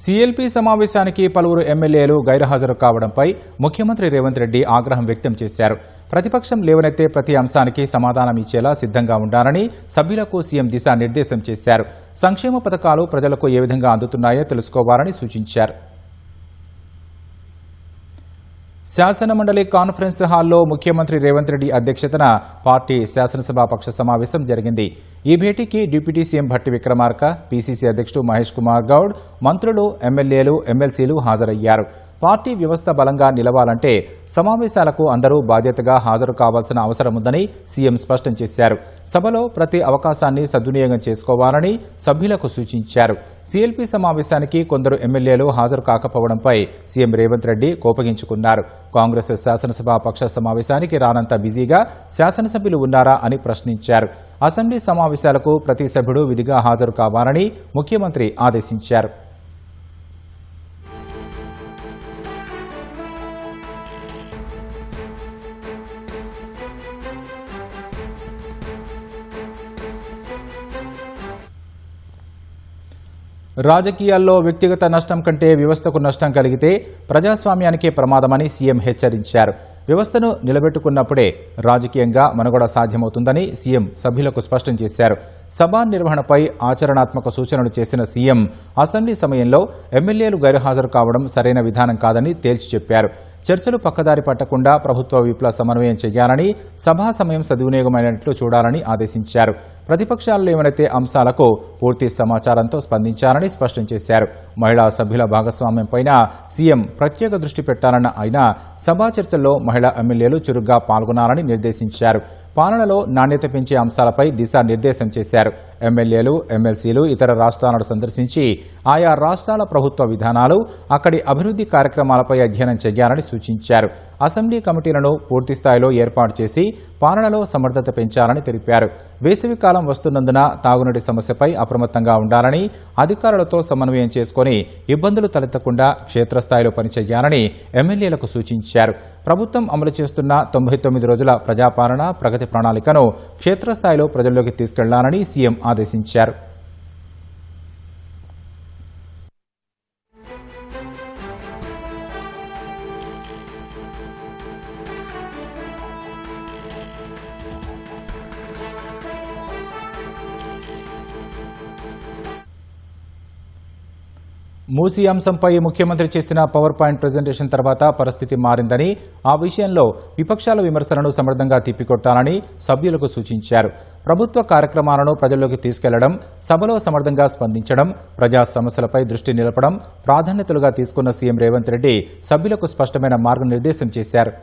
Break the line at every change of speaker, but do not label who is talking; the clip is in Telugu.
సీఎల్పీ సమావేశానికి పలువురు ఎమ్మెల్యేలు గైర్హాజరు కావడంపై ముఖ్యమంత్రి రేవంత్ రెడ్డి ఆగ్రహం వ్యక్తం చేశారు. ప్రతిపక్షం లేవనెత్తే ప్రతి అంశానికి సమాధానం ఇచ్చేలా సిద్ధంగా ఉండాలని సభ్యులకు సీఎం దిశానిర్దేశం చేశారు. సంక్షేమ పథకాలు ప్రజలకు ఏ విధంగా అందుతున్నాయో తెలుసుకోవాలని సూచించారు. శాసనమండలి కాన్ఫరెన్స్ హాల్లో ముఖ్యమంత్రి రేవంత్ రెడ్డి అధ్యక్షతన పార్టీ శాసనసభాపక్ష సమావేశం జరిగింది. ఈ భేటీకి deputy CM Bhatti Vikramarka, PCC అధ్యక్షుడు మహేష్ కుమార్ గౌడ్, మంత్రులు, ఎమ్మెల్యేలు, ఎమ్మెల్సీలు హాజరయ్యారు. పార్టీ వ్యవస్థ బలంగా నిలవాలంటే సమావేశాలకు అందరూ బాధ్యతగా హాజరు కావాల్సిన అవసరముందని సీఎం స్పష్టం చేశారు. సభలో ప్రతి అవకాశాన్ని సద్వినియోగం చేసుకోవాలని సభ్యులకు సూచించారు. సీఎల్పీ సమావేశానికి కొందరు ఎమ్మెల్యేలు హాజరు కాకపోవడంపై సీఎం రేవంత్ రెడ్డి కోపగించుకున్నారు. కాంగ్రెస్ శాసనసభాపక్ష సమావేశానికి రానంత బిజీగా శాసనసభ్యులు ఉన్నారా అని ప్రశ్నించారు. అసెంబ్లీ సమావేశాలకు ప్రతి సభ్యుడు విధిగా హాజరు కావాలని ముఖ్యమంత్రి ఆదేశించారు. రాజకీయాల్లో వ్యక్తిగత నష్టం కంటే వ్యవస్థకు నష్టం కలిగితే ప్రజాస్వామ్యానికే ప్రమాదమని సీఎం హెచ్చరించారు. వ్యవస్థను నిలబెట్టుకున్నప్పుడే రాజకీయంగా మనుగడ సాధ్యమవుతుందని సీఎం సభ్యులకు స్పష్టం చేశారు. సభా నిర్వహణపై ఆచరణాత్మక సూచనలు చేసిన సీఎం అసెంబ్లీ సమయంలో ఎమ్మెల్యేలు గైర్హాజరు కావడం సరైన విధానం కాదని తేల్చి చెప్పారు. చర్చలు పక్కదారి పట్టకుండా ప్రభుత్వ విప్ల సమన్వయం చేయాలని, సభా సమయం సద్వినియోగమైనట్లు చూడాలని ఆదేశించారు. ప్రతిపక్షాలు లేవనెత్తే అంశాలకు పూర్తి సమాచారంతో స్పందించాలని స్పష్టం చేశారు. మహిళా సభ్యుల భాగస్వామ్యంపైన సీఎం ప్రత్యేక దృష్టి పెట్టాలన్న ఆయన సభా చర్చల్లో మహిళా ఎమ్మెల్యేలు చురుగ్గా పాల్గొనాలని నిర్దేశించారు. పాలనలో నాణ్యత పెంచే అంశాలపై దిశానిర్దేశం చేశారు. ఎమ్మెల్యేలు, ఎమ్మెల్సీలు ఇతర రాష్ట్రాలను సందర్శించి ఆయా రాష్ట్రాల ప్రభుత్వ విధానాలు, అక్కడి అభివృద్ధి కార్యక్రమాలపై అధ్యయనం చేయాలని సూచించారు. అసెంబ్లీ కమిటీలను పూర్తిస్థాయిలో ఏర్పాటు చేసి పాలనలో సమర్థత పెంచాలని తెలిపారు. వేసవికాలం వస్తున్నందున తాగునీటి సమస్యపై అప్రమత్తంగా ఉండాలని, అధికారులతో సమన్వయం చేసుకుని ఇబ్బందులు తలెత్తకుండా క్షేత్రస్థాయిలో పనిచేయాలని ఎమ్మెల్యేలకు సూచించారు. ప్రభుత్వం అమలు చేస్తున్న 99 రోజుల ప్రజాపాలన ప్రగతి ప్రణాళికను క్షేత్రస్థాయిలో ప్రజల్లోకి తీసుకెళ్లాలని సీఎం ఆదేశించారు. మూసీ అంశంపై ముఖ్యమంత్రి చేసిన పవర్ పాయింట్ ప్రెజెంటేషన్ తర్వాత పరిస్థితి మారిందని, ఆ విషయంలో విపక్షాల విమర్శలను సమర్థంగా తిప్పికొట్టాలని సభ్యులకు సూచించారు. ప్రభుత్వ కార్యక్రమాలను ప్రజల్లోకి తీసుకెళ్లడం, సభలో సమర్థంగా స్పందించడం, ప్రజా సమస్యలపై దృష్టి నిలపడం ప్రాధాన్యతలుగా తీసుకున్న సీఎం రేవంత్ రెడ్డి సభ్యులకు స్పష్టమైన మార్గనిర్దేశం చేశారు.